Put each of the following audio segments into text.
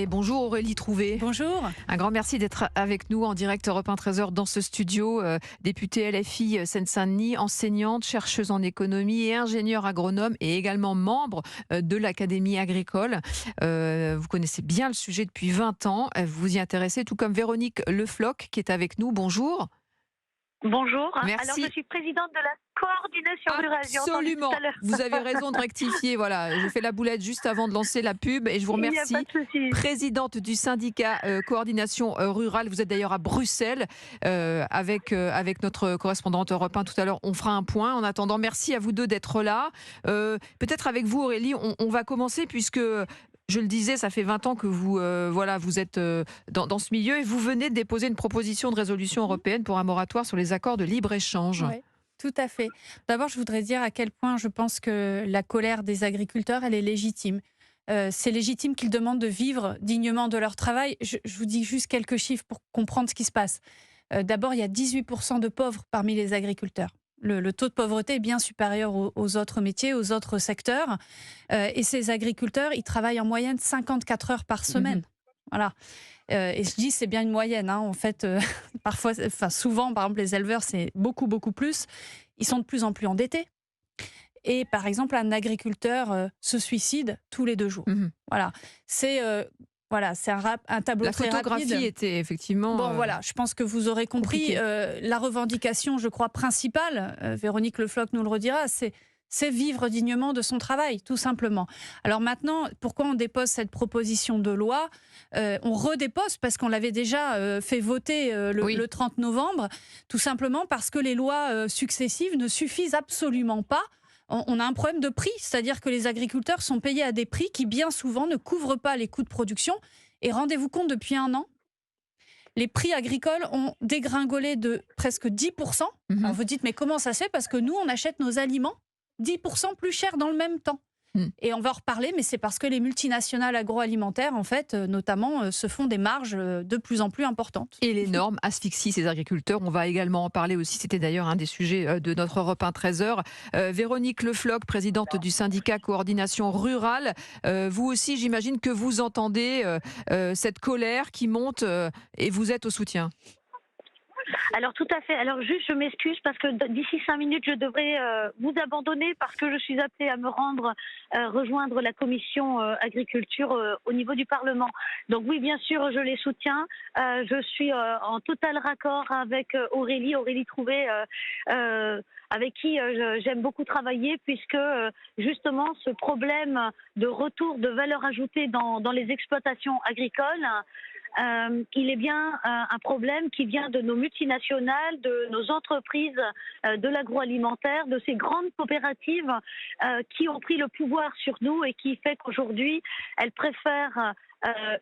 Marais. Bonjour Aurélie Trouvé. Bonjour. Un grand merci d'être avec nous en direct Europe 1 13h dans ce studio. Députée LFI Seine-Saint-Denis, enseignante, chercheuse en économie et ingénieure agronome et également membre de l'Académie agricole. Vous connaissez bien le sujet depuis 20 ans. Vous vous y intéressez, tout comme Véronique Le Floch qui est avec nous. Bonjour. Bonjour. Merci. Alors, je suis présidente de la coordination rurale. Absolument. Vous avez raison de rectifier. Voilà, j'ai fait la boulette juste avant de lancer la pub et je vous remercie. Il n'y a pas de souci. Présidente du syndicat coordination rurale. Vous êtes d'ailleurs à Bruxelles avec notre correspondante Europe 1. Tout à l'heure, on fera un point. En attendant, merci à vous deux d'être là. Peut-être avec vous, Aurélie, on va commencer puisque... Je le disais, ça fait 20 ans que vous êtes dans ce milieu et vous venez de déposer une proposition de résolution européenne pour un moratoire sur les accords de libre-échange. Oui, tout à fait. D'abord, je voudrais dire à quel point je pense que la colère des agriculteurs, elle est légitime. C'est légitime qu'ils demandent de vivre dignement de leur travail. Je vous dis juste quelques chiffres pour comprendre ce qui se passe. D'abord, il y a 18% de pauvres parmi les agriculteurs. Le taux de pauvreté est bien supérieur aux autres métiers, aux autres secteurs. Et ces agriculteurs, ils travaillent en moyenne 54 heures par semaine. Voilà. Et je dis c'est bien une moyenne. En fait, souvent, par exemple, les éleveurs, c'est beaucoup, beaucoup plus. Ils sont de plus en plus endettés. Et par exemple, un agriculteur se suicide tous les 2 jours. Voilà. C'est un tableau très rapide. La photographie était effectivement... Bon, voilà, je pense que vous aurez compris. La revendication, je crois, principale, Véronique Le Floch nous le redira, c'est vivre dignement de son travail, tout simplement. Alors maintenant, pourquoi on dépose cette proposition de loi ? On redépose parce qu'on l'avait déjà fait voter le 30 novembre, tout simplement parce que les lois successives ne suffisent absolument pas. On a un problème de prix, c'est-à-dire que les agriculteurs sont payés à des prix qui bien souvent ne couvrent pas les coûts de production. Et rendez-vous compte, depuis 1 an, les prix agricoles ont dégringolé de presque 10%. Alors vous dites, mais comment ça se fait ? Parce que nous, on achète nos aliments 10% plus cher dans le même temps. Et on va en reparler, mais c'est parce que les multinationales agroalimentaires, en fait, notamment, se font des marges de plus en plus importantes. Et les normes asphyxient ces agriculteurs. On va également en parler aussi. C'était d'ailleurs un des sujets de notre Europe 1 13h. Véronique Le Floch, présidente du syndicat coordination rurale. Vous aussi, j'imagine que vous entendez cette colère qui monte et vous êtes au soutien. Alors tout à fait. Alors juste, je m'excuse parce que d'ici 5 minutes, je devrais vous abandonner parce que je suis appelée à me rendre rejoindre la commission agriculture au niveau du Parlement. Donc oui, bien sûr, je les soutiens. Je suis en total raccord avec Aurélie Trouvé, avec qui j'aime beaucoup travailler puisque justement ce problème de retour de valeur ajoutée dans les exploitations agricoles, il est bien un problème qui vient de nos multinationales, de nos entreprises de l'agroalimentaire, de ces grandes coopératives qui ont pris le pouvoir sur nous et qui fait qu'aujourd'hui, elles préfèrent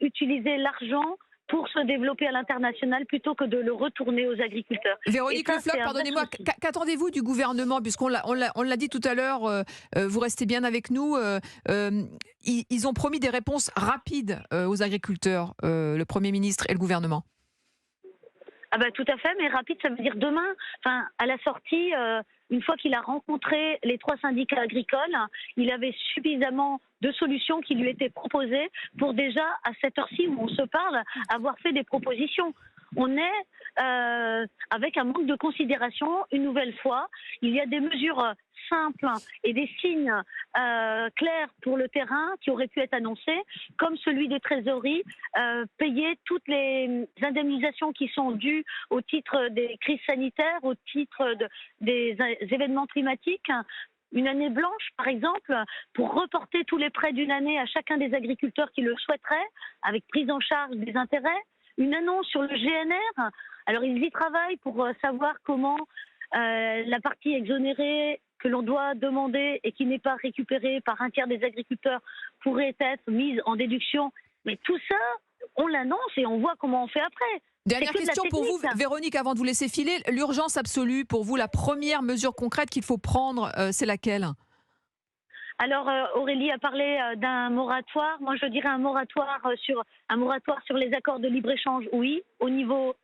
utiliser l'argent pour se développer à l'international plutôt que de le retourner aux agriculteurs. Véronique Le Floch, pardonnez-moi, qu'attendez-vous du gouvernement ? Puisqu'on l'a dit tout à l'heure, vous restez bien avec nous. Ils ont promis des réponses rapides aux agriculteurs, le Premier ministre et le gouvernement. Ah bah, tout à fait, mais rapide, ça veut dire demain. Enfin, à la sortie, une fois qu'il a rencontré les 3 syndicats agricoles, il avait suffisamment de solutions qui lui étaient proposées pour déjà, à cette heure-ci où on se parle, avoir fait des propositions. On est avec un manque de considération, une nouvelle fois. Il y a des mesures simples et des signes clairs pour le terrain qui auraient pu être annoncés, comme celui des trésoreries, payer toutes les indemnisations qui sont dues au titre des crises sanitaires, au titre des événements climatiques. Une année blanche, par exemple, pour reporter tous les prêts d'une année à chacun des agriculteurs qui le souhaiteraient, avec prise en charge des intérêts. Une annonce sur le GNR. Alors, ils y travaillent pour savoir comment la partie exonérée que l'on doit demander et qui n'est pas récupérée par un tiers des agriculteurs pourrait être mise en déduction. Mais tout ça, on l'annonce et on voit comment on fait après. Dernière question pour vous, Véronique, avant de vous laisser filer. L'urgence absolue, pour vous, la première mesure concrète qu'il faut prendre, c'est laquelle ? Alors Aurélie a parlé d'un moratoire. Moi, je dirais un moratoire sur les accords de libre-échange, oui, au niveau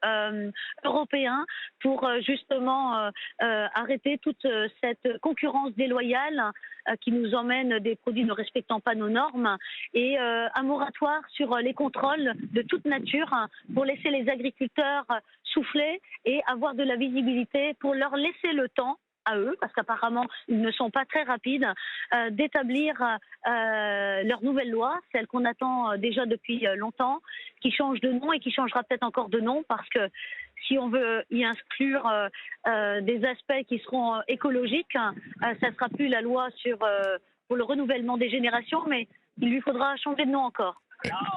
européen, pour justement arrêter toute cette concurrence déloyale qui nous emmène des produits ne respectant pas nos normes, et un moratoire sur les contrôles de toute nature pour laisser les agriculteurs souffler et avoir de la visibilité, pour leur laisser le temps à eux, parce qu'apparemment ils ne sont pas très rapides, d'établir leur nouvelle loi, celle qu'on attend déjà depuis longtemps, qui change de nom et qui changera peut-être encore de nom, parce que si on veut y inclure des aspects qui seront écologiques, ça ne sera plus la loi pour le renouvellement des générations, mais il lui faudra changer de nom encore.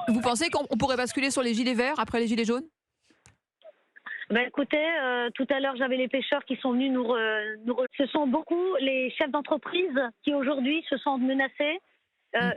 Vous pensez qu'on pourrait basculer sur les gilets verts après les gilets jaunes ? Ben écoutez, tout à l'heure, j'avais les pêcheurs qui sont venus Ce sont beaucoup les chefs d'entreprise qui aujourd'hui se sentent menacés.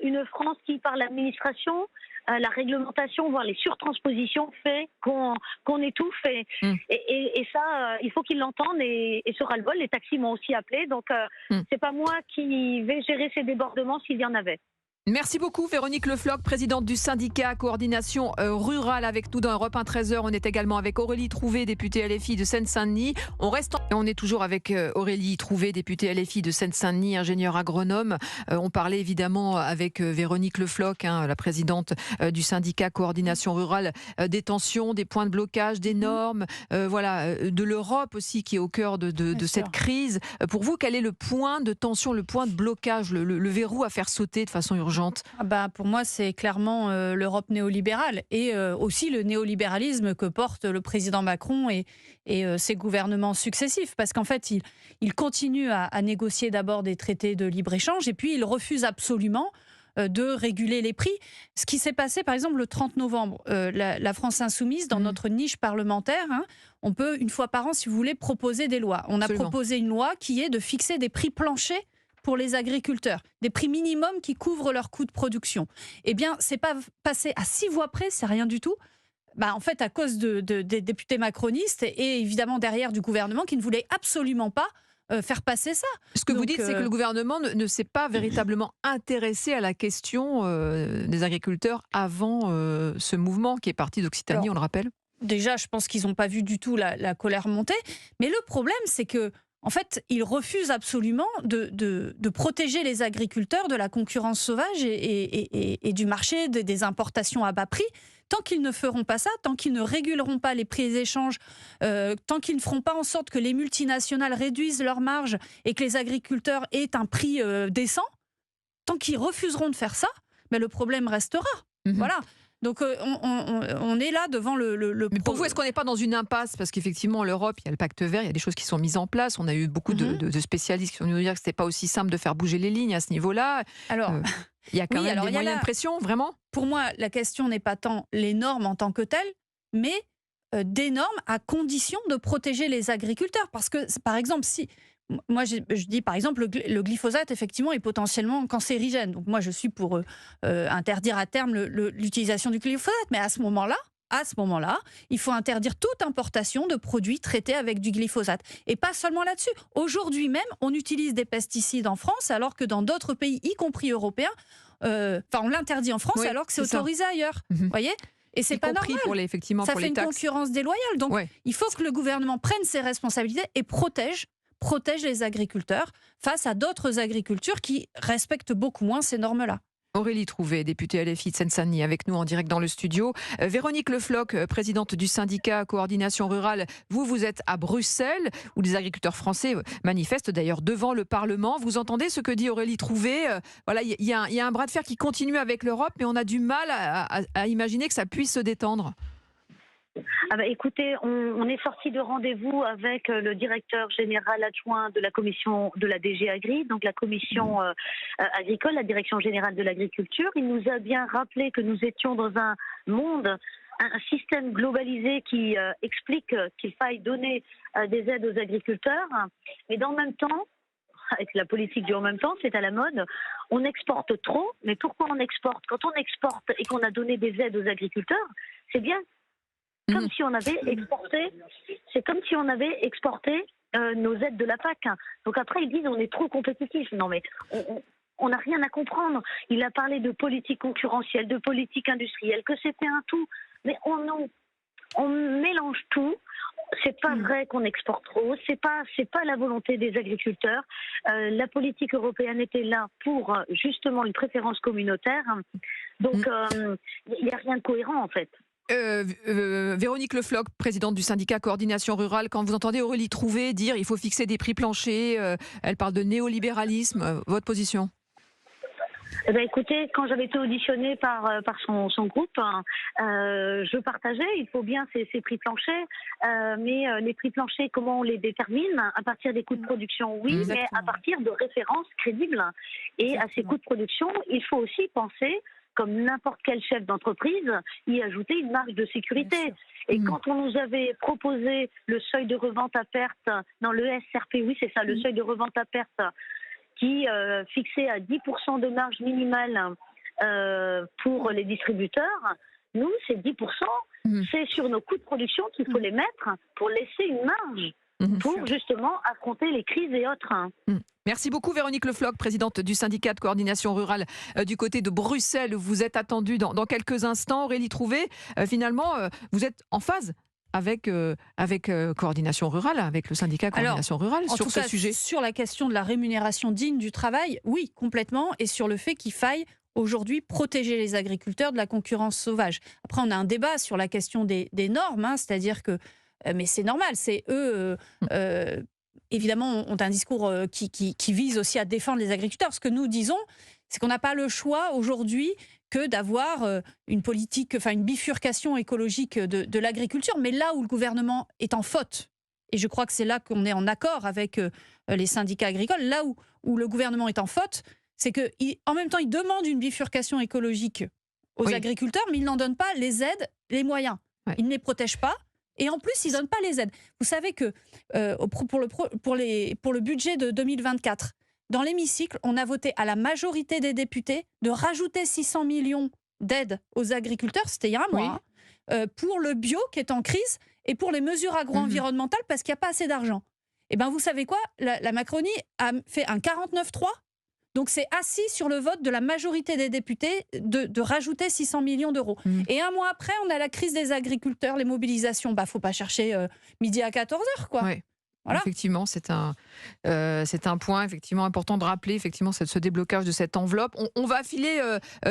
Une France qui, par l'administration, la réglementation, voire les surtranspositions, fait qu'on étouffe. Et ça, il faut qu'ils l'entendent. Et ce ras-le-bol, les taxis m'ont aussi appelé. Donc, c'est pas moi qui vais gérer ces débordements s'il y en avait. Merci beaucoup Véronique Le Floch, présidente du syndicat Coordination Rurale, avec nous dans Europe 1 13h. On est également avec Aurélie Trouvé, députée LFI de Seine-Saint-Denis. On est toujours avec Aurélie Trouvé, députée LFI de Seine-Saint-Denis, ingénieure agronome. On parlait évidemment avec Véronique Le Floch, la présidente du syndicat Coordination Rurale, des tensions, des points de blocage, des normes, de l'Europe aussi qui est au cœur de cette crise. Pour vous, quel est le point de tension, le point de blocage, le verrou à faire sauter de façon urgente ? Pour moi, c'est clairement l'Europe néolibérale et aussi le néolibéralisme que porte le président Macron et ses gouvernements successifs. Parce qu'en fait, il continue à négocier d'abord des traités de libre-échange et puis il refuse absolument de réguler les prix. Ce qui s'est passé, par exemple, le 30 novembre, la France Insoumise, dans notre niche parlementaire, on peut, une fois par an, si vous voulez, proposer des lois. On a proposé une loi qui est de fixer des prix planchers pour les agriculteurs, des prix minimums qui couvrent leurs coûts de production. Eh bien, c'est pas passé à 6 voix près, c'est rien du tout. En fait, à cause des députés macronistes et évidemment derrière du gouvernement qui ne voulait absolument pas faire passer ça. Ce que vous dites, c'est que le gouvernement ne s'est pas véritablement intéressé à la question des agriculteurs avant ce mouvement qui est parti d'Occitanie, on le rappelle. Déjà, je pense qu'ils n'ont pas vu du tout la colère monter. Mais le problème, c'est que en fait, ils refusent absolument de protéger les agriculteurs de la concurrence sauvage et du marché des importations à bas prix. Tant qu'ils ne feront pas ça, tant qu'ils ne réguleront pas les prix des échanges, tant qu'ils ne feront pas en sorte que les multinationales réduisent leurs marges et que les agriculteurs aient un prix décent, tant qu'ils refuseront de faire ça, le problème restera. Voilà. Donc on est là devant le Mais pour vous, est-ce qu'on n'est pas dans une impasse ? Parce qu'effectivement, l'Europe, il y a le pacte vert, il y a des choses qui sont mises en place. On a eu beaucoup de spécialistes qui sont venus nous dire que ce n'était pas aussi simple de faire bouger les lignes à ce niveau-là. Alors, il y a quand même des moyens de pression, vraiment ? Pour moi, la question n'est pas tant les normes en tant que telles, mais des normes à condition de protéger les agriculteurs. Parce que, par exemple, si... Moi, je dis par exemple, le glyphosate, effectivement, est potentiellement cancérigène. Donc moi, je suis pour interdire à terme l'utilisation du glyphosate. Mais à ce moment-là, il faut interdire toute importation de produits traités avec du glyphosate. Et pas seulement là-dessus. Aujourd'hui même, on utilise des pesticides en France, alors que dans d'autres pays, y compris européens, on l'interdit en France, alors que c'est autorisé ailleurs. Vous voyez ? Et c'est pas normal. Ça fait une concurrence déloyale. Donc, il faut que le gouvernement prenne ses responsabilités et protège les agriculteurs face à d'autres agricultures qui respectent beaucoup moins ces normes-là. Aurélie Trouvé, députée LFI de Seine-Saint-Denis, avec nous en direct dans le studio. Véronique Le Floch, présidente du syndicat Coordination Rurale, vous êtes à Bruxelles, où les agriculteurs français manifestent d'ailleurs devant le Parlement. Vous entendez ce que dit Aurélie Trouvé ? Il y a un bras de fer qui continue avec l'Europe, mais on a du mal à imaginer que ça puisse se détendre. Écoutez, on est sorti de rendez-vous avec le directeur général adjoint de la commission de la DG Agri, donc la commission agricole, la direction générale de l'agriculture. Il nous a bien rappelé que nous étions dans un monde, un système globalisé qui explique qu'il faille donner des aides aux agriculteurs. Mais dans le même temps, avec la politique du en même temps, c'est à la mode, on exporte trop. Mais pourquoi on exporte ? Quand on exporte et qu'on a donné des aides aux agriculteurs, c'est bien. Comme si on avait exporté, c'est comme si on avait exporté nos aides de la PAC. Donc après ils disent on est trop compétitif. Non mais on n'a rien à comprendre. Il a parlé de politique concurrentielle, de politique industrielle, que c'était un tout. Mais on mélange tout. C'est pas vrai qu'on exporte trop. C'est pas la volonté des agriculteurs. La politique européenne était là pour justement une préférence communautaire. Donc il n'y a rien de cohérent en fait. Véronique Le Floch, présidente du syndicat Coordination Rurale, quand vous entendez Aurélie Trouvé dire il faut fixer des prix planchers, elle parle de néolibéralisme, votre position? Eh bien, écoutez, quand j'avais été auditionnée par son groupe, je partageais, il faut bien ces prix planchers, mais les prix planchers, comment on les détermine? À partir des coûts de production, oui, Exactement. mais à partir de références crédibles. Et Exactement. à ces coûts de production, il faut aussi penser, comme n'importe quel chef d'entreprise, y ajouter une marge de sécurité. Et quand on nous avait proposé le seuil de revente à perte, dans le SRP, oui c'est ça, le seuil de revente à perte, qui fixait à 10% de marge minimale pour les distributeurs, nous, c'est 10%, c'est sur nos coûts de production qu'il faut les mettre pour laisser une marge, pour justement affronter les crises et autres. Merci beaucoup Véronique Le Floch, présidente du syndicat de coordination rurale du côté de Bruxelles. Vous êtes attendue dans quelques instants. Aurélie Trouvé, finalement, vous êtes en phase avec Coordination Rurale, avec le syndicat Coordination Rurale sur ce sujet. Sur la question de la rémunération digne du travail, oui, complètement, et sur le fait qu'il faille aujourd'hui protéger les agriculteurs de la concurrence sauvage. Après, on a un débat sur la question des normes, c'est-à-dire que, mais c'est normal, c'est eux, évidemment, ont un discours qui vise aussi à défendre les agriculteurs. Ce que nous disons, c'est qu'on n'a pas le choix aujourd'hui que d'avoir une politique, une bifurcation écologique de l'agriculture, mais là où le gouvernement est en faute, et je crois que c'est là qu'on est en accord avec les syndicats agricoles, là où le gouvernement est en faute, c'est qu'en même temps, il demande une bifurcation écologique aux agriculteurs, mais il n'en donne pas les aides, les moyens. Il ne les protège pas, et en plus, il ne donne pas les aides. Vous savez que pour le budget de 2024, dans l'hémicycle, on a voté à la majorité des députés de rajouter 600 millions d'aides aux agriculteurs, c'était il y a un mois, pour le bio qui est en crise et pour les mesures agro-environnementales parce qu'il n'y a pas assez d'argent. Et bien vous savez quoi, la Macronie a fait un 49-3, donc c'est assis sur le vote de la majorité des députés de rajouter 600 millions d'euros. Et un mois après, on a la crise des agriculteurs, les mobilisations. Il ne faut pas chercher midi à 14h, quoi. Oui. Voilà. Effectivement, c'est un point effectivement important de rappeler effectivement ce déblocage de cette enveloppe. On va filer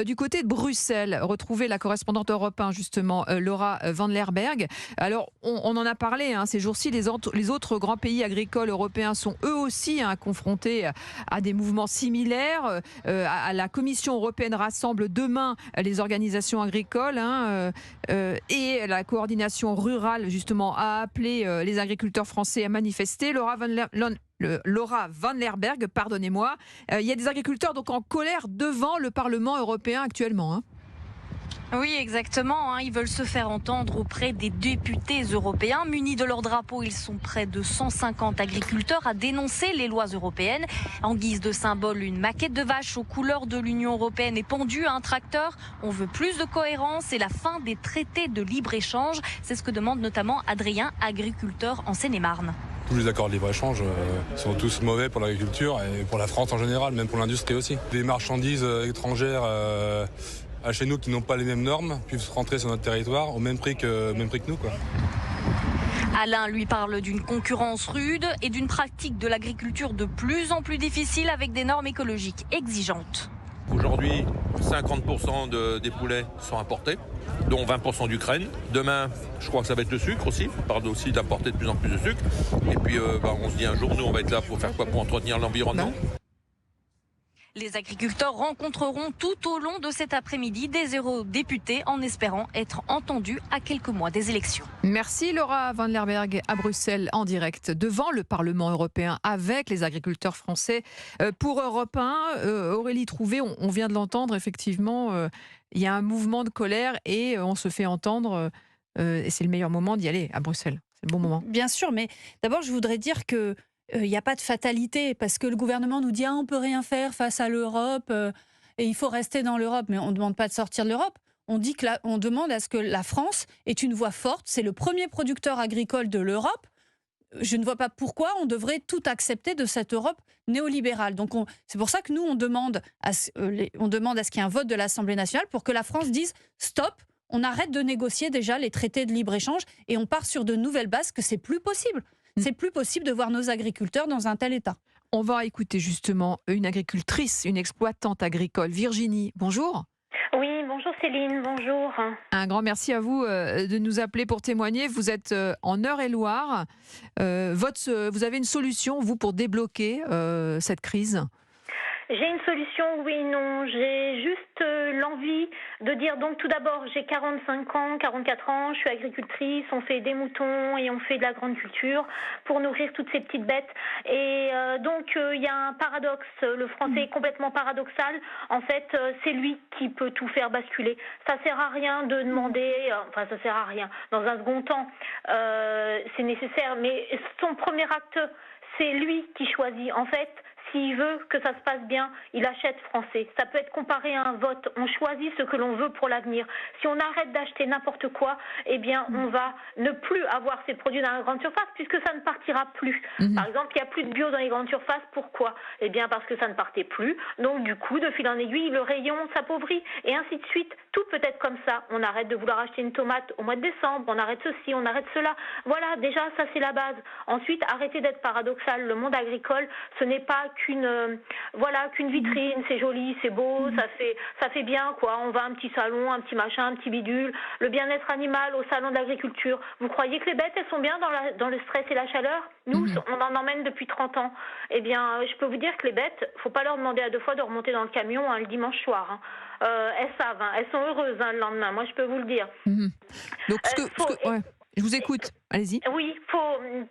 du côté de Bruxelles, retrouver la correspondante Europe 1 justement, Laura Van Lerberg. Alors, on en a parlé ces jours-ci, les autres grands pays agricoles européens sont eux aussi confrontés à des mouvements similaires. La Commission européenne rassemble demain les organisations agricoles et la coordination rurale justement a appelé les agriculteurs français à manifester. Laura Van Lerberg, pardonnez-moi. Il y a des agriculteurs donc en colère devant le Parlement européen actuellement. Oui, exactement. Ils veulent se faire entendre auprès des députés européens. Munis de leur drapeau, ils sont près de 150 agriculteurs à dénoncer les lois européennes. En guise de symbole, une maquette de vache aux couleurs de l'Union européenne est pendue à un tracteur. On veut plus de cohérence et la fin des traités de libre-échange. C'est ce que demande notamment Adrien, agriculteur en Seine-et-Marne. Tous les accords de libre-échange sont tous mauvais pour l'agriculture et pour la France en général, même pour l'industrie aussi. Des marchandises étrangères à chez nous qui n'ont pas les mêmes normes puissent rentrer sur notre territoire au même prix que nous, quoi. Alain lui parle d'une concurrence rude et d'une pratique de l'agriculture de plus en plus difficile avec des normes écologiques exigeantes. Aujourd'hui, 50% des poulets sont importés, dont 20% d'Ukraine. Demain, je crois que ça va être le sucre aussi. On parle aussi d'importer de plus en plus de sucre. Et puis, on se dit un jour, nous, on va être là pour faire quoi? Pour entretenir l'environnement. Les agriculteurs rencontreront tout au long de cet après-midi des eurodéputés en espérant être entendus à quelques mois des élections. Merci Laura Van Lerberg à Bruxelles en direct devant le Parlement européen avec les agriculteurs français. Pour Europe 1, Aurélie Trouvé, on vient de l'entendre effectivement, il y a un mouvement de colère et on se fait entendre et c'est le meilleur moment d'y aller à Bruxelles. C'est le bon moment. Bien sûr, mais d'abord je voudrais dire que il n'y a pas de fatalité, parce que le gouvernement nous dit on ne peut rien faire face à l'Europe et il faut rester dans l'Europe, mais on ne demande pas de sortir de l'Europe. On dit que on demande à ce que la France ait une voix forte. C'est le premier producteur agricole de l'Europe. je ne vois pas pourquoi on devrait tout accepter de cette Europe néolibérale. Donc c'est pour ça que nous, on demande à ce qu'il y ait un vote de l'Assemblée nationale pour que la France dise stop, on arrête de négocier déjà les traités de libre-échange et on part sur de nouvelles bases, que c'est plus possible. C'est plus possible de voir nos agriculteurs dans un tel état. On va écouter justement une agricultrice, une exploitante agricole. Virginie, bonjour. Oui, bonjour Céline, bonjour. Un grand merci à vous de nous appeler pour témoigner. Vous êtes en Eure-et-Loire. Vous avez une solution, vous, pour débloquer cette crise ? J'ai une solution, oui, non. J'ai juste l'envie de dire, donc tout d'abord, j'ai 45 ans, 44 ans, je suis agricultrice, on fait des moutons et on fait de la grande culture pour nourrir toutes ces petites bêtes. Et donc, il y a un paradoxe, le français est complètement paradoxal. En fait, c'est lui qui peut tout faire basculer. Ça sert à rien de demander, ça sert à rien. Dans un second temps, c'est nécessaire, mais son premier acte, c'est lui qui choisit. En fait, s'il veut que ça se passe bien, il achète français. Ça peut être comparé à un vote. On choisit ce que l'on veut pour l'avenir. Si on arrête d'acheter n'importe quoi, eh bien, on va ne plus avoir ces produits dans la grande surface puisque ça ne partira plus. Par exemple, il n'y a plus de bio dans les grandes surfaces. Pourquoi ? Eh bien, parce que ça ne partait plus. Donc, du coup, de fil en aiguille, le rayon s'appauvrit et ainsi de suite. Tout peut être comme ça. On arrête de vouloir acheter une tomate au mois de décembre. On arrête ceci, on arrête cela. Voilà, déjà, ça, c'est la base. Ensuite, arrêtez d'être paradoxal. Le monde agricole, ce n'est pas qu'une vitrine, c'est joli, c'est beau, ça fait bien quoi. On va à un petit salon, un petit machin, un petit bidule, le bien-être animal au salon de l'agriculture. Vous croyez que les bêtes elles sont bien dans le stress et la chaleur ? Nous, on en emmène depuis 30 ans. Eh bien, je peux vous dire que les bêtes, faut pas leur demander à deux fois de remonter dans le camion le dimanche soir. Elles savent, elles sont heureuses le lendemain. Moi, je peux vous le dire. Donc, je vous écoute. Allez-y. Oui,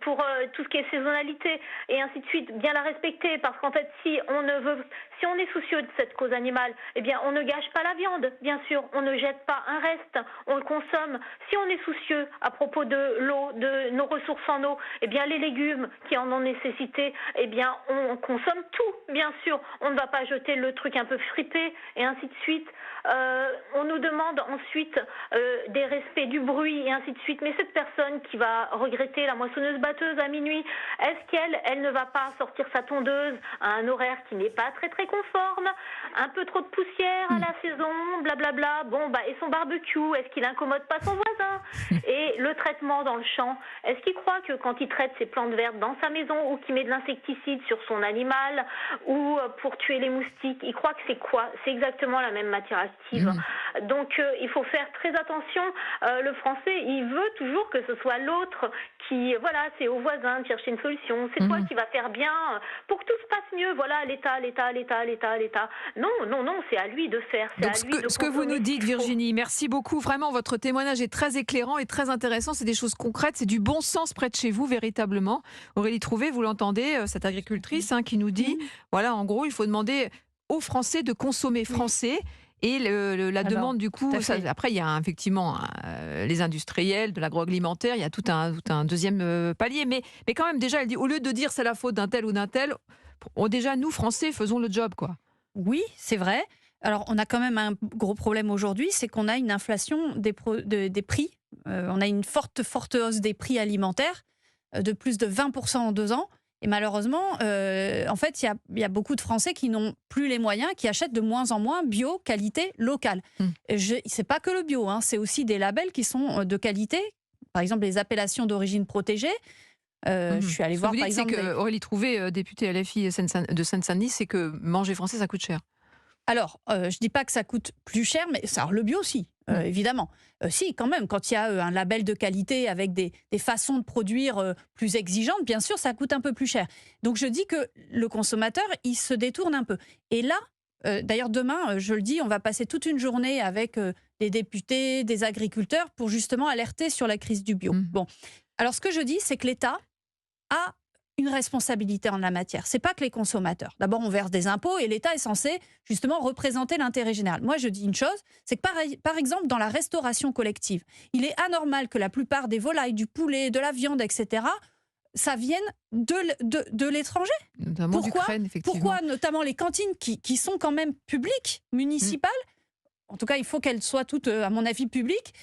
pour tout ce qui est saisonnalité et ainsi de suite, bien la respecter parce qu'en fait, si on est soucieux de cette cause animale, eh bien, on ne gâche pas la viande, bien sûr, on ne jette pas un reste, on le consomme. Si on est soucieux à propos de l'eau, de nos ressources en eau, eh bien, les légumes qui en ont nécessité, eh bien, on consomme tout, bien sûr. On ne va pas jeter le truc un peu fripé et ainsi de suite. On nous demande ensuite des respects du bruit et ainsi de suite. Mais cette personne qui va regretter la moissonneuse-batteuse à minuit, est-ce qu'elle ne va pas sortir sa tondeuse à un horaire qui n'est pas très très conforme, un peu trop de poussière à la saison, blablabla, et son barbecue, est-ce qu'il incommode pas son voisin? Et le traitement dans le champ, est-ce qu'il croit que quand il traite ses plantes vertes dans sa maison ou qu'il met de l'insecticide sur son animal ou pour tuer les moustiques, il croit que c'est quoi? C'est exactement la même matière active. Donc il faut faire très attention. Le français, il veut toujours que ce soit l'autre qui, c'est au voisin de chercher une solution. C'est toi qui vas faire bien pour que tout se passe mieux. Voilà, l'État. Non, c'est à lui de faire. Donc, ce que vous nous dites, Virginie, merci beaucoup. Vraiment, votre témoignage est très éclairant et très intéressant. C'est des choses concrètes, c'est du bon sens près de chez vous, véritablement. Aurélie Trouvé, vous l'entendez, cette agricultrice qui nous dit, en gros, il faut demander aux Français de consommer français. Et la demande, du coup, après, il y a effectivement les industriels, de l'agroalimentaire, il y a tout un deuxième palier. Mais quand même, déjà, elle dit, au lieu de dire c'est la faute d'un tel ou d'un tel, déjà, nous, Français, faisons le job, quoi. Oui, c'est vrai. Alors, on a quand même un gros problème aujourd'hui, c'est qu'on a une inflation des prix. On a une forte hausse des prix alimentaires de plus de 20% en 2 ans. Et malheureusement, en fait, il y a beaucoup de Français qui n'ont plus les moyens, qui achètent de moins en moins bio, qualité locale. C'est pas que le bio, c'est aussi des labels qui sont de qualité. Par exemple, les appellations d'origine protégée. Je suis allée voir, par exemple... Aurélie Trouvé, députée LFI de Seine-Saint-Denis, c'est que manger français, ça coûte cher. Alors, je dis pas que ça coûte plus cher, mais alors, le bio aussi, évidemment. Si, quand même, quand il y a un label de qualité avec des façons de produire plus exigeantes, bien sûr, ça coûte un peu plus cher. Donc, je dis que le consommateur, il se détourne un peu. Et là, d'ailleurs, demain, je le dis, on va passer toute une journée avec des députés, des agriculteurs, pour justement alerter sur la crise du bio. Bon, alors, ce que je dis, c'est que l'État a une responsabilité en la matière. C'est pas que les consommateurs. D'abord, on verse des impôts et l'État est censé justement représenter l'intérêt général. Moi, je dis une chose, c'est que par exemple, dans la restauration collective, il est anormal que la plupart des volailles, du poulet, de la viande, etc., ça vienne de l'étranger. Notamment d'Ukraine, effectivement. Pourquoi notamment les cantines qui sont quand même publiques, municipales, En tout cas, il faut qu'elles soient toutes, à mon avis, publiques.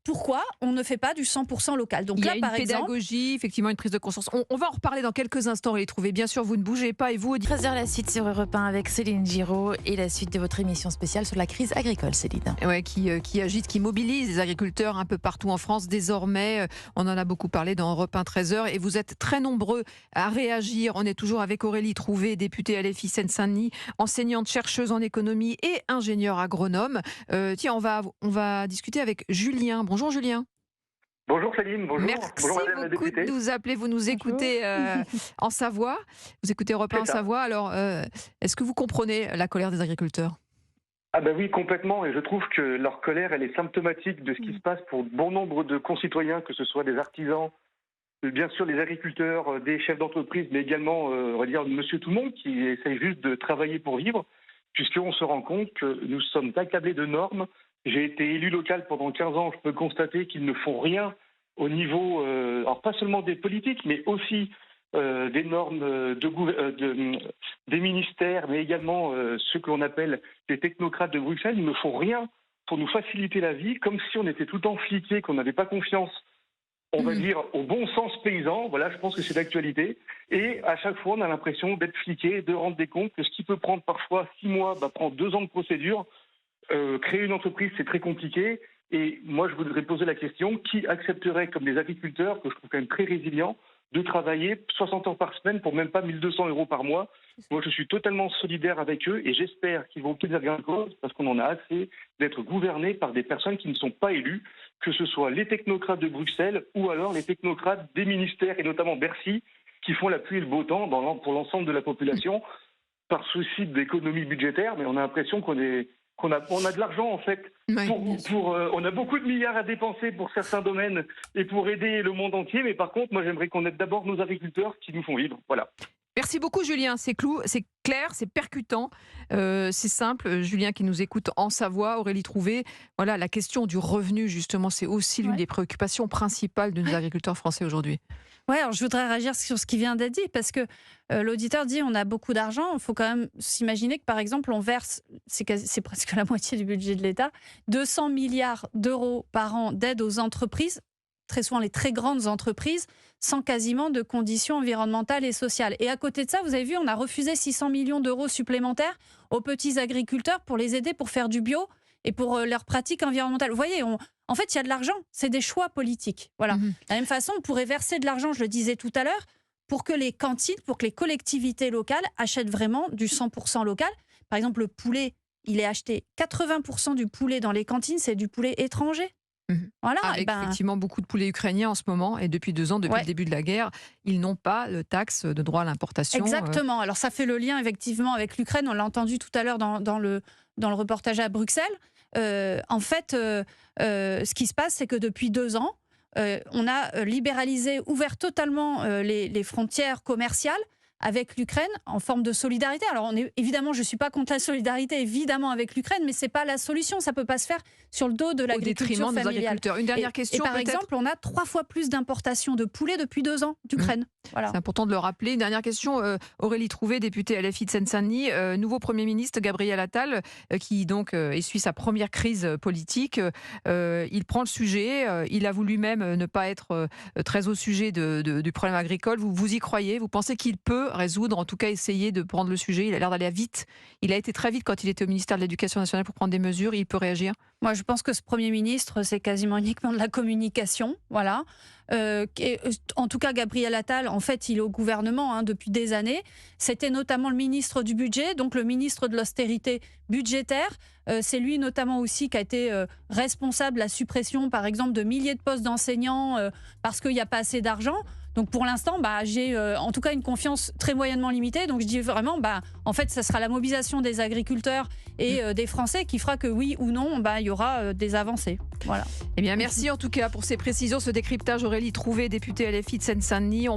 Pourquoi on ne fait pas du 100% local? Donc Il y là, a une par exemple, pédagogie, effectivement, une prise de conscience. On va en reparler dans quelques instants, les trouver. Bien sûr, vous ne bougez pas et vous, 13h, la suite sur Europe 1 avec Céline Giraud et la suite de votre émission spéciale sur la crise agricole, Céline. ouais, qui agite, qui mobilise les agriculteurs un peu partout en France. Désormais, on en a beaucoup parlé dans Europe 1 13h et vous êtes très nombreux à réagir. On est toujours avec Aurélie Trouvé, députée LFI Seine-Saint-Denis, enseignante chercheuse en économie et ingénieure agronome. Tiens, on va discuter avec Julien. Bonjour Julien. Bonjour Céline, bonjour. Merci Bonjour Madame la beaucoup députée. de nous appeler. Vous nous écoutez en Savoie. Vous écoutez Europe 1 en C'est ça. Savoie. Alors, est-ce que vous comprenez la colère des agriculteurs? Ah ben oui, complètement. Et je trouve que leur colère, elle est symptomatique de ce qui se passe pour bon nombre de concitoyens, que ce soit des artisans, bien sûr les agriculteurs, des chefs d'entreprise, mais également, on va dire, monsieur tout le monde qui essaye juste de travailler pour vivre, puisqu'on se rend compte que nous sommes accablés de normes. J'ai été élu local pendant 15 ans, je peux constater qu'ils ne font rien au niveau, alors pas seulement des politiques, mais aussi des normes des ministères, mais également ceux que l'on appelle les technocrates de Bruxelles. Ils ne font rien pour nous faciliter la vie, comme si on était tout le temps fliqués, qu'on n'avait pas confiance, on va dire, au bon sens paysan. Voilà, je pense que c'est d'actualité. Et à chaque fois, on a l'impression d'être fliqué, de rendre des comptes, que ce qui peut prendre parfois 6 mois, prend 2 ans de procédure. Créer une entreprise, c'est très compliqué. Et moi, je voudrais poser la question, qui accepterait, comme les agriculteurs, que je trouve quand même très résilients, de travailler 60 heures par semaine pour même pas 1 200 € par mois? Moi, je suis totalement solidaire avec eux et j'espère qu'ils vont quitter la cause parce qu'on en a assez d'être gouvernés par des personnes qui ne sont pas élues, que ce soit les technocrates de Bruxelles ou alors les technocrates des ministères et notamment Bercy, qui font la pluie et le beau temps pour l'ensemble de la population par souci d'économie budgétaire. Mais on a l'impression qu'on a de l'argent en fait. Oui, on a beaucoup de milliards à dépenser pour certains domaines et pour aider le monde entier. Mais par contre, moi j'aimerais qu'on aide d'abord nos agriculteurs qui nous font vivre. Voilà. Merci beaucoup Julien, c'est clair, c'est percutant, c'est simple. Julien qui nous écoute en Savoie, Aurélie Trouvé, voilà, la question du revenu justement, c'est aussi l'une des préoccupations principales de nos agriculteurs français aujourd'hui. Ouais, alors je voudrais réagir sur ce qui vient d'être dit, parce que l'auditeur dit on a beaucoup d'argent. Il faut quand même s'imaginer que, par exemple, on verse, c'est presque la moitié du budget de l'État, 200 milliards d'euros par an d'aide aux entreprises, très souvent les très grandes entreprises, sans quasiment de conditions environnementales et sociales. Et à côté de ça, vous avez vu, on a refusé 600 millions d'euros supplémentaires aux petits agriculteurs pour les aider pour faire du bio et pour leurs pratiques environnementales. Vous voyez, en fait, il y a de l'argent, c'est des choix politiques. Voilà. De la même façon, on pourrait verser de l'argent, je le disais tout à l'heure, pour que les cantines, pour que les collectivités locales achètent vraiment du 100% local. Par exemple, le poulet, il est acheté 80% du poulet dans les cantines, c'est du poulet étranger. Voilà, avec effectivement beaucoup de poulets ukrainiens en ce moment et depuis 2 ans, depuis le début de la guerre, ils n'ont pas de taxe de droit à l'importation. Exactement, alors ça fait le lien effectivement avec l'Ukraine, on l'a entendu tout à l'heure dans le reportage à Bruxelles. En fait, ce qui se passe, c'est que depuis 2 ans, on a libéralisé, ouvert totalement les frontières commerciales avec l'Ukraine en forme de solidarité. Alors évidemment, je ne suis pas contre la solidarité, évidemment, avec l'Ukraine, mais ce n'est pas la solution. Ça ne peut pas se faire sur le dos de l'agriculture familiale. Au détriment de nos agriculteurs. Une dernière question, par exemple, on a 3 fois plus d'importations de poulet depuis 2 ans d'Ukraine. Voilà. C'est important de le rappeler. Une dernière question, Aurélie Trouvé, députée LFI de Seine-Saint-Denis, nouveau Premier ministre Gabriel Attal, qui donc essuie sa première crise politique. Il prend le sujet, il avoue lui-même ne pas être très au sujet du problème agricole. Vous y croyez? Vous pensez qu'il peut résoudre, en tout cas essayer de prendre le sujet? Il a l'air d'aller vite. Il a été très vite quand il était au ministère de l'Éducation nationale pour prendre des mesures. Il peut réagir? Moi, je pense que ce Premier ministre, c'est quasiment uniquement de la communication. Voilà. En tout cas, Gabriel Attal, en fait, il est au gouvernement depuis des années. C'était notamment le ministre du budget, donc le ministre de l'austérité budgétaire. C'est lui notamment aussi qui a été responsable de la suppression, par exemple, de milliers de postes d'enseignants parce qu'il n'y a pas assez d'argent. Donc pour l'instant, j'ai en tout cas une confiance très moyennement limitée. Donc je dis vraiment, en fait, ça sera la mobilisation des agriculteurs et des Français qui fera que oui ou non, il y aura des avancées. Voilà. Eh bien, merci en tout cas pour ces précisions, ce décryptage. Aurélie Trouvé, députée LFI de Seine-Saint-Denis.